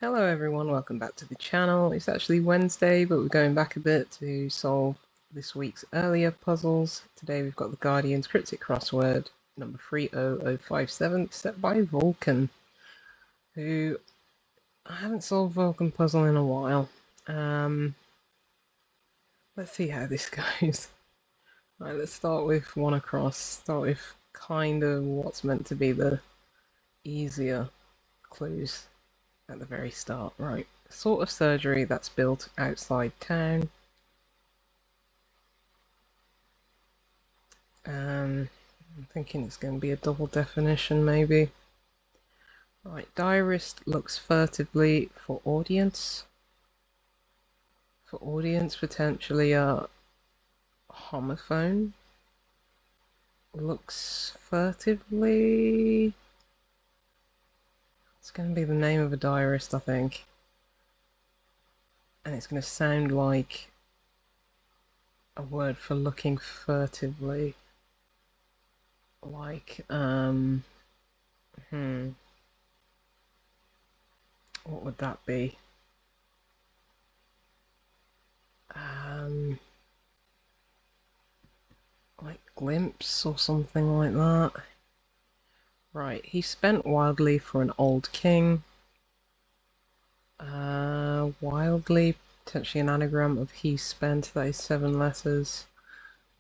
Hello everyone, welcome back to the channel. It's actually Wednesday, but we're going back a bit to solve this week's earlier puzzles. Today we've got the Guardian's Cryptic Crossword number 30057, set by Vulcan, who I haven't solved Vulcan puzzle in a while. Let's see how this goes. Right, let's start with one across. Start with kind of what's meant to be the easier clues at the very start. Right, sort of surgery that's built outside town. I'm thinking it's going to be a double definition, maybe. Right, diarist looks furtively for audience. For audience, potentially a homophone. Looks furtively. It's going to be the name of a diarist, I think. And it's going to sound like a word for looking furtively. Like, what would that be? Like glimpse or something like that. Right, he spent wildly for an old king. Wildly, potentially an anagram of he spent, that is 7 letters.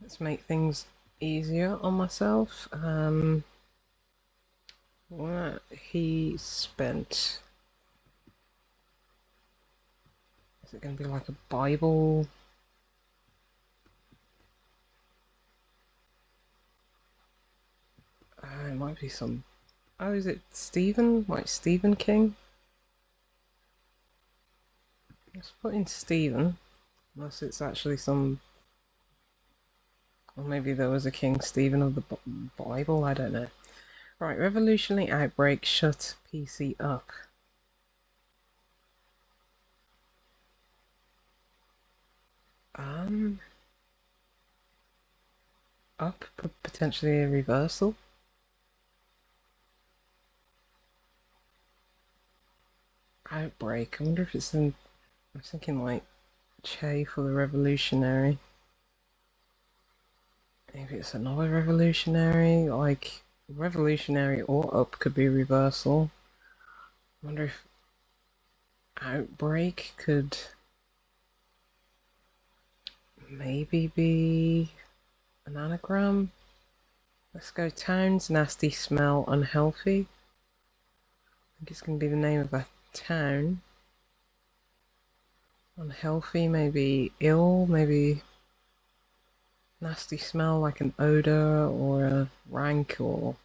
Let's make things easier on myself. What he spent. Is it going to be like a Bible? It might be some... Oh, is it Stephen? Like Stephen King? Let's put in Stephen. Unless it's actually some... Or maybe there was a King Stephen of the Bible, I don't know. Right, revolutionary outbreak, shut PC up. Up, potentially a reversal. Outbreak, I wonder if it's in... I'm thinking like Che for the revolutionary. Maybe it's another revolutionary, like revolutionary or up could be reversal. I wonder if outbreak could maybe be an anagram. Let's go town's nasty smell unhealthy. I think it's going to be the name of a town. Unhealthy, maybe ill, maybe nasty smell like an odor or a rank or...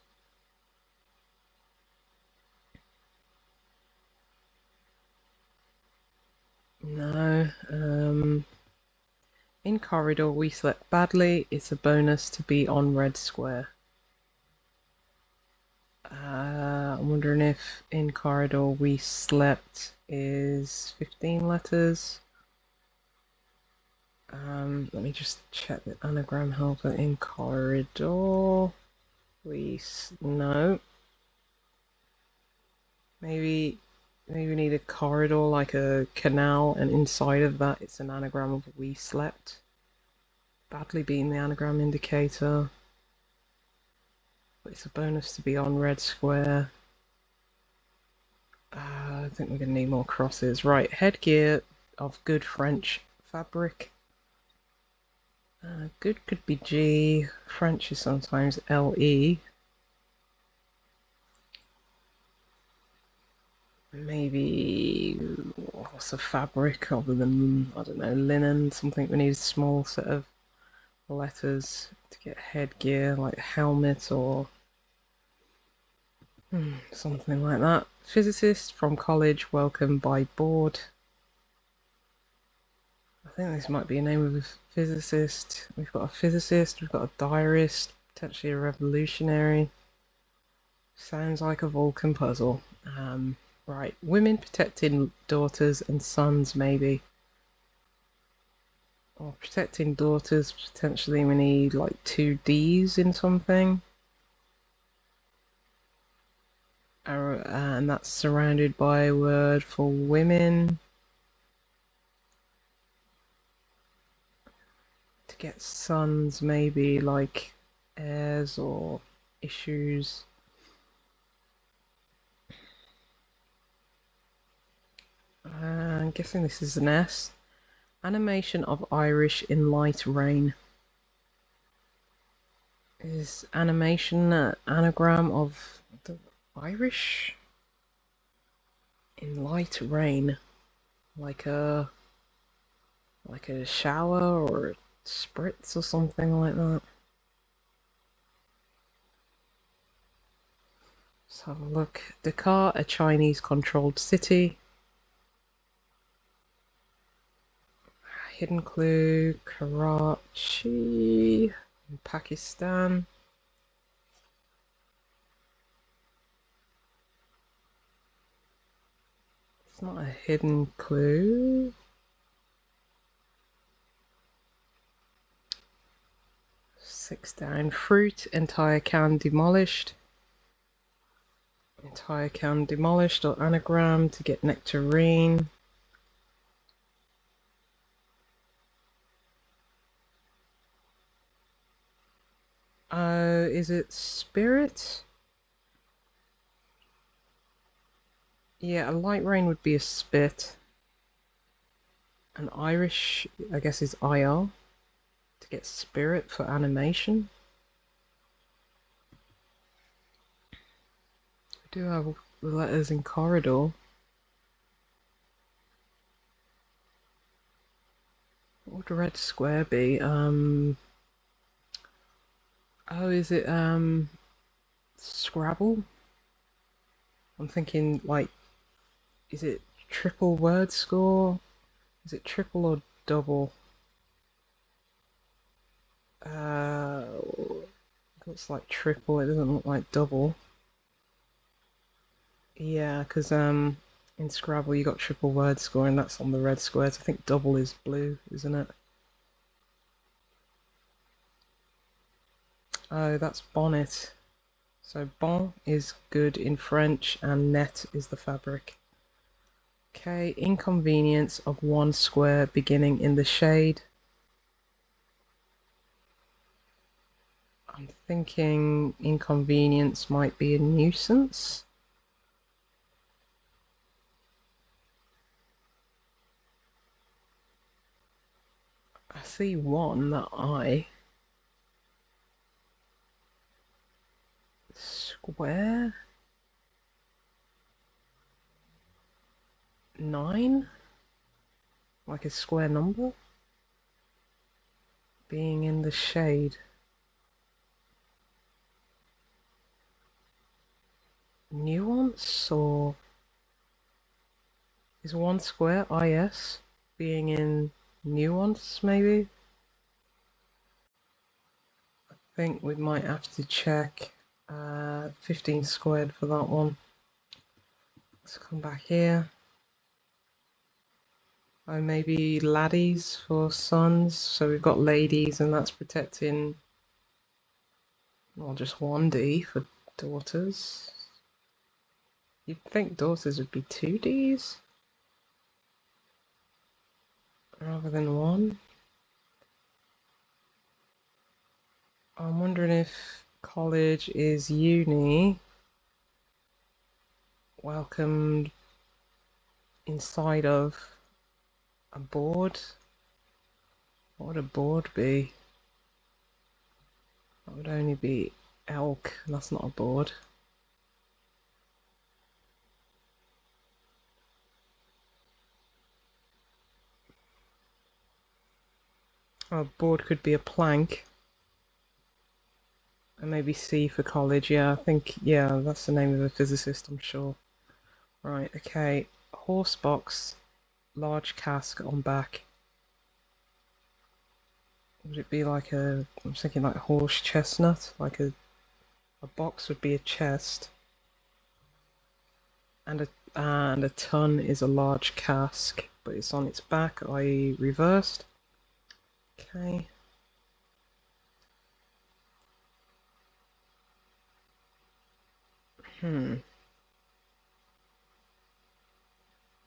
No. In corridor we slept badly. It's a bonus to be on red square. I'm wondering if in corridor we slept is 15 letters. Let me just check the anagram helper. In corridor no. Maybe we need a corridor like a canal, and inside of that it's an anagram of we slept. Badly being the anagram indicator. But it's a bonus to be on red square. I think we're going to need more crosses. Right, headgear of good French fabric. Good could be G. French is sometimes LE. Maybe what's a fabric other than, I don't know, linen? Something we need a small set of letters to get headgear, like helmet or something like that. Physicist from college, welcome by board. I think this might be a name of a physicist. We've got a physicist, we've got a diarist, potentially a revolutionary. Sounds like a Vulcan puzzle. Right, women protecting daughters and sons, maybe. Or protecting daughters, potentially we need like 2 Ds in something. And that's surrounded by a word for women. To get sons, maybe like heirs or issues. I'm guessing this is an S. Animation of Irish in light rain. Is animation an anagram of the Irish? In light rain. Like a shower or a spritz or something like that. Let's have a look. Dakar, a Chinese controlled city. Hidden clue, Karachi, in Pakistan. It's not a hidden clue. Six down. Fruit, entire can demolished. Entire can demolished or anagram to get nectarine. Is it spirit? Yeah, a light rain would be a spit. An Irish, I guess, is IR to get spirit for animation. I do have the letters in corridor. What would a red square be? Oh, is it Scrabble? I'm thinking like, is it triple word score? Is it triple or double? Looks like triple, it doesn't look like double. Yeah, because in Scrabble you got triple word score and that's on the red squares. I think double is blue, isn't it? Oh, that's bonnet. So bon is good in French and net is the fabric. Okay, inconvenience of one square beginning in the shade. I'm thinking inconvenience might be a nuisance. I see one that square 9, like a square number being in the shade. Nuance, or is one square IS being in nuance maybe? I think we might have to check 15 squared for that one. Let's come back here. Oh, maybe laddies for sons. So we've got ladies and that's protecting, well, just 1D for daughters. You'd think daughters would be 2Ds rather than 1. I'm wondering if college is uni welcomed inside of a board. What would a board be? That would only be elk, and that's not a board. A board could be a plank. And maybe C for college. Yeah, I think, yeah, that's the name of a physicist, I'm sure. Right, okay. Horse box, large cask on back. Would it be like I'm thinking like horse chestnut, like a box would be a chest, and a ton is a large cask, but it's on its back, i.e. reversed. Okay.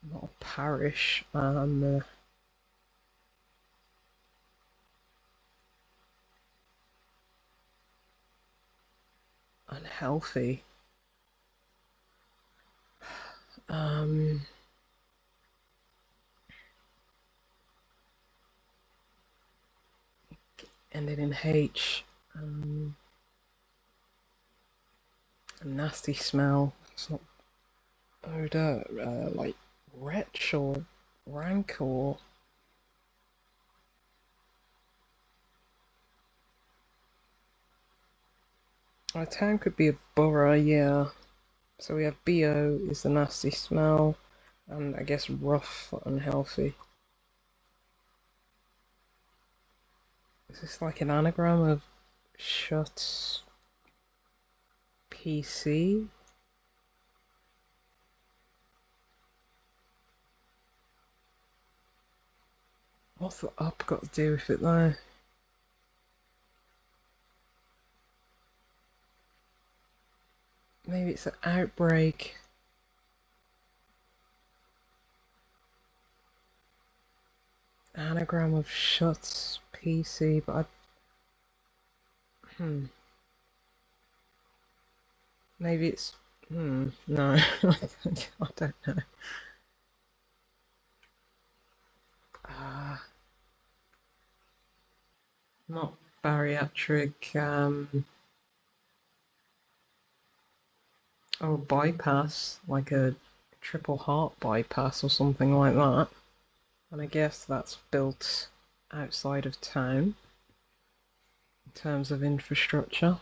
Not a parish. Unhealthy. Ended in H. A nasty smell. It's not odor. Like wretch or rank or. Our town could be a borough, yeah. So we have BO is the nasty smell, and I guess rough, unhealthy. Is this like an anagram of shut PC? What's the up got to do with it though? Maybe it's an outbreak. Anagram of shut PC, but maybe it's no, I don't know. Not bariatric. Oh, bypass, like a triple heart bypass or something like that. And I guess that's built outside of town in terms of infrastructure.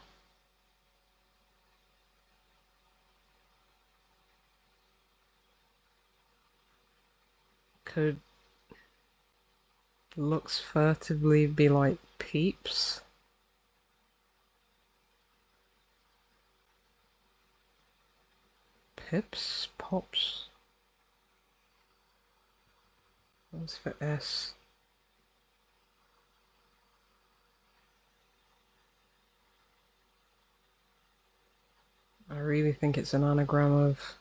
Could looks furtively be like peeps. Pips? Pops? What's for S? I really think it's an anagram of...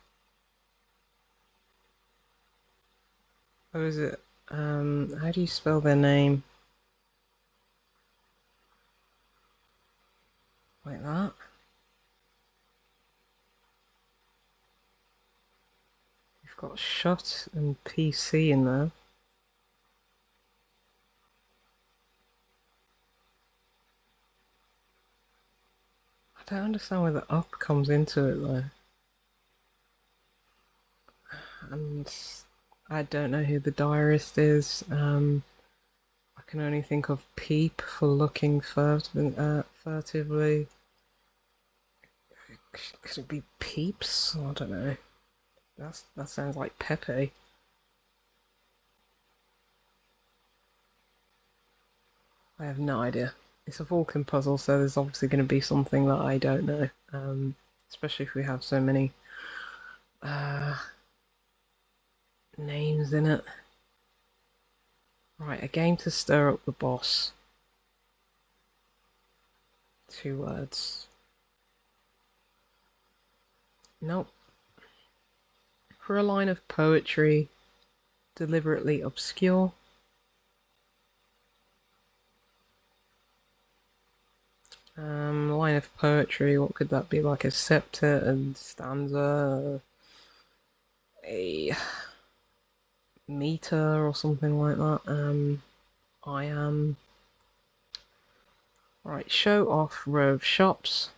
What is it? How do you spell their name? Like that? You've got shut and PC in there. I don't understand where the up comes into it though. And I don't know who the diarist is. I can only think of peep for looking furtively. Could it be peeps? I don't know. That sounds like Pepe. I have no idea. It's a Vulcan puzzle, so there's obviously going to be something that I don't know. Especially if we have so many names in it. Right, a game to stir up the boss. 2 words. Nope. For a line of poetry, deliberately obscure. Line of poetry, what could that be? Like a septet and stanza, a meter or something like that. I am. Right, show off row of shops.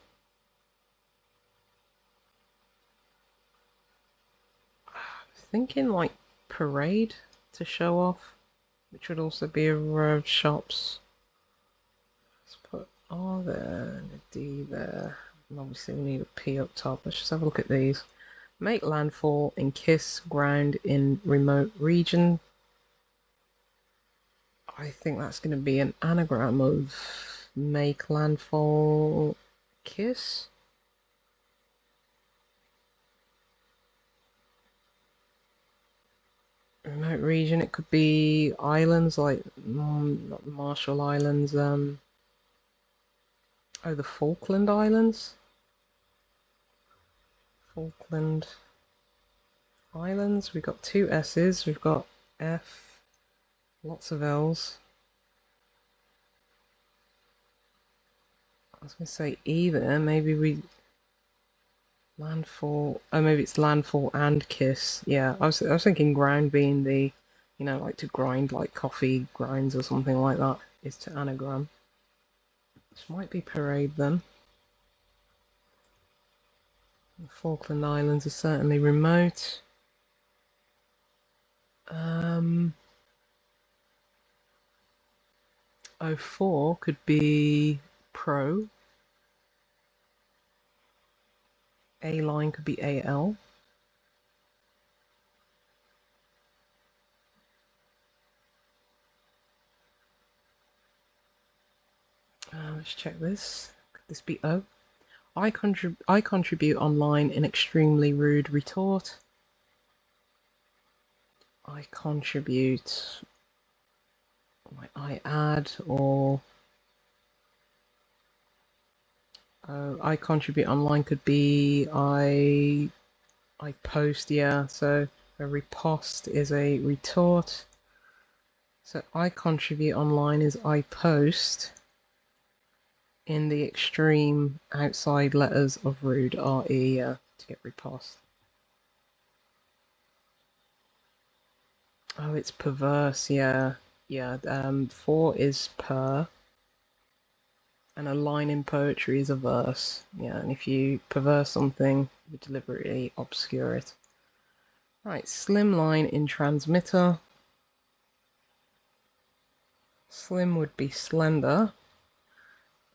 Thinking like parade to show off, which would also be a row of shops. Let's put R there and a D there. And obviously we need a P up top. Let's just have a look at these. Make landfall in kiss ground in remote region. I think that's going to be an anagram of make landfall kiss. Remote region, it could be islands like not the Marshall Islands, oh, the Falkland Islands. Falkland Islands, we've got two S's, we've got F, lots of L's. I was going to say E there, maybe we... Landfall, oh maybe it's landfall and kiss. Yeah, I was thinking ground being the, you know, like to grind like coffee grinds or something like that, is to anagram. This might be parade then. The Falkland Islands are certainly remote. 04 could be pro. A line could be AL. Let's check this. Could this be O? I contribute online in extremely rude retort. I contribute. I add or I contribute online could be I post, yeah. So a riposte is a retort. So I contribute online is I post in the extreme outside letters of rude, RE, to get riposte. Oh, it's perverse, yeah. Yeah, 4 is per. And a line in poetry is a verse. Yeah, and if you perverse something, you deliberately obscure it. Right, slim line in transmitter. Slim would be slender.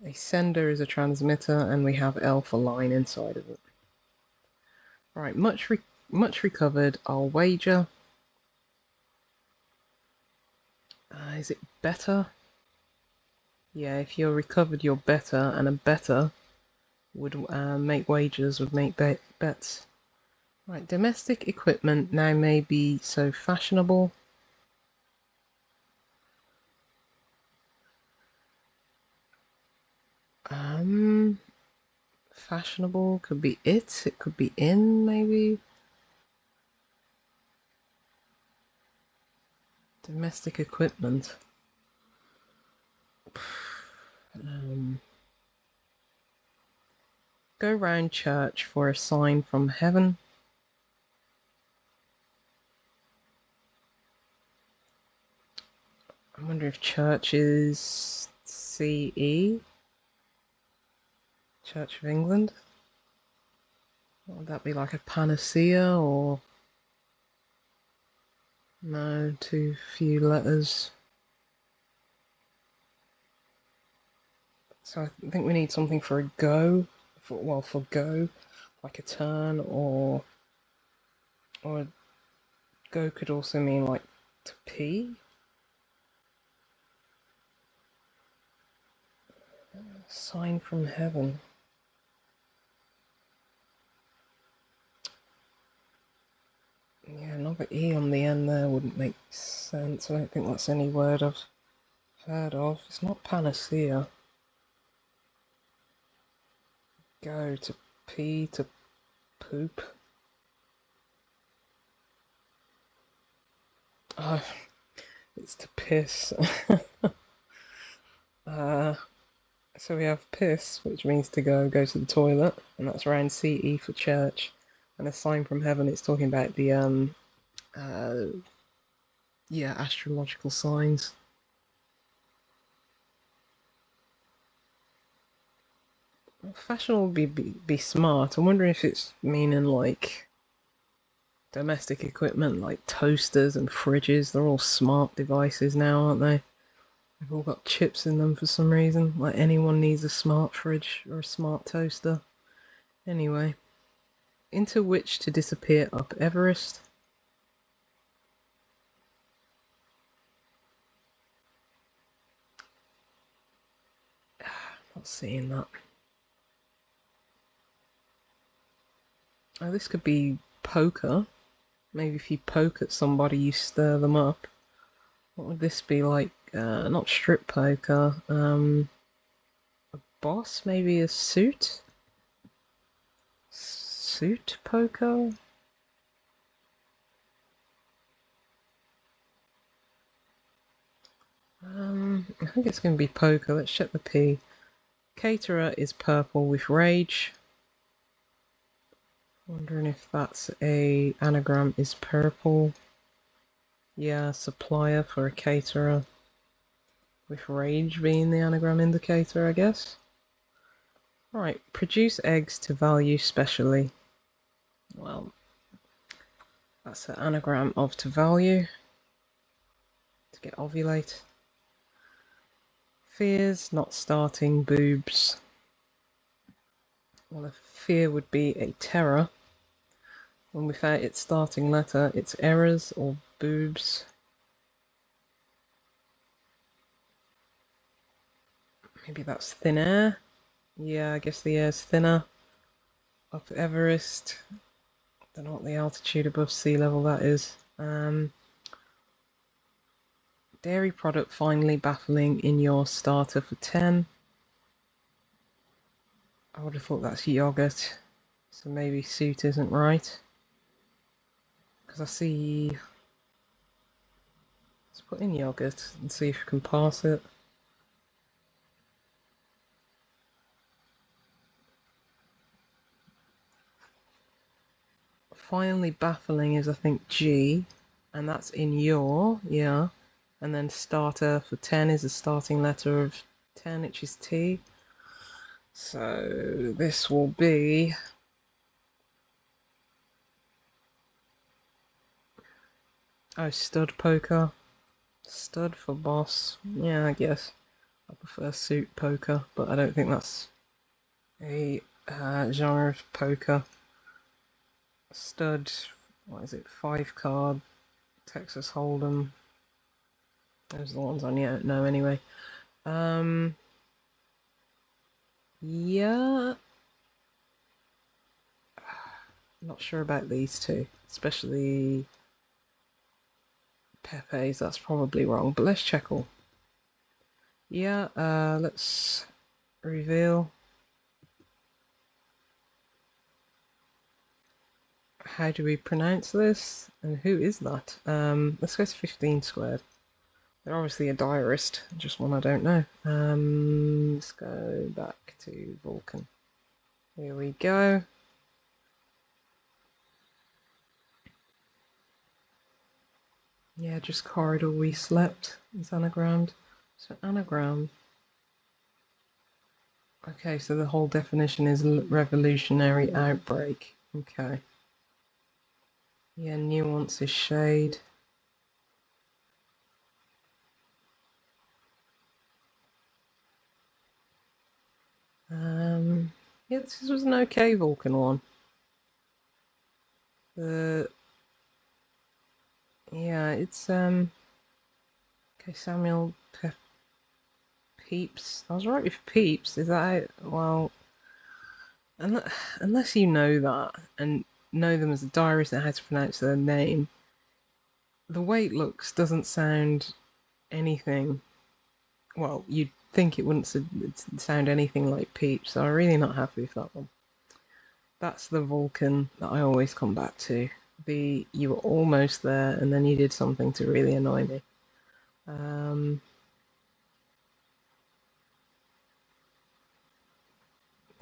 A sender is a transmitter, and we have L for line inside of it. Right, much recovered, I'll wager. Is it better? Yeah, if you're recovered, you're better, and a better would make wagers, would make bets. Right, domestic equipment now may be so fashionable. Fashionable could be it could be in, maybe. Domestic equipment. Go round church for a sign from heaven. I wonder if church is CE? Church of England? Would that be like a panacea or... No, too few letters. So I think we need something for a go. For go, like a turn, or go could also mean like to pee. Sign from heaven. Yeah, another E on the end there wouldn't make sense. I don't think that's any word I've heard of. It's not panacea. Go to pee, to poop. Oh, it's to piss. So we have piss, which means to go to the toilet, and that's around CE for church. And a sign from heaven, it's talking about the yeah, astrological signs. Fashion will be smart. I'm wondering if it's meaning like domestic equipment, like toasters and fridges. They're all smart devices now, aren't they? They've all got chips in them for some reason. Like anyone needs a smart fridge or a smart toaster. Anyway, into which to disappear up Everest. Not seeing that. Oh, this could be poker. Maybe if you poke at somebody, you stir them up. What would this be like? Not strip poker. A boss? Maybe a suit? Suit poker? think it's going to be poker. Let's check the P. Caterer is purple with rage. Wondering if that's a anagram is purple. Yeah, supplier for a caterer. With rage being the anagram indicator, I guess. Right, produce eggs to value specially. Well, that's an anagram of to value. To get ovulate. Fears, not starting, boobs. Well, a fear would be a terror. When without its starting letter, it's errors or boobs. Maybe that's thin air. Yeah, I guess the air's thinner. Up Everest. Don't know what the altitude above sea level that is. Dairy product finally baffling in your starter for 10. I would have thought that's yogurt. So maybe suit isn't right. Because I see... Let's put in yogurt and see if we can pass it. Finally baffling is I think G, and that's in your, yeah. And then starter for 10 is the starting letter of 10, which is T. So this will be... Oh, stud poker. Stud for boss. Yeah, I guess. I prefer suit poker, but I don't think that's a genre of poker. Stud, what is it, 5 card, Texas Hold'em. Those are the ones I know anyway. Yeah. Not sure about these two, especially Pepe's. That's probably wrong, but let's check all. Yeah, let's reveal. How do we pronounce this? And who is that? Let's go to 15 squared. They're obviously a diarist, just one I don't know. Let's go back to Vulcan. Here we go. Yeah, just corridor we slept is anagrammed. So anagram. Okay, so the whole definition is revolutionary outbreak. Okay. Yeah, nuance is shade. Yeah, this was an okay Vulcan one. Yeah, it's okay, Samuel Peeps. I was right with Peeps. Is that well? Unless you know that and know them as a diarist and how to pronounce their name, the way it looks doesn't sound anything. Well, you'd think it wouldn't sound anything like Peeps, so I'm really not happy with that one. That's the Vulcan that I always come back to. You were almost there, and then you did something to really annoy me.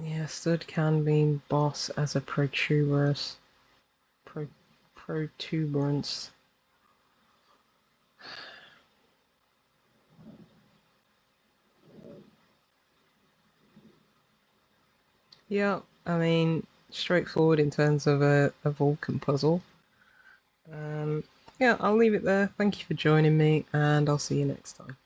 Yeah, stud can mean boss as a protuberance. Protuberance. Yeah, I mean, straightforward in terms of a Vulcan puzzle. Yeah, I'll leave it there. Thank you for joining me, and I'll see you next time.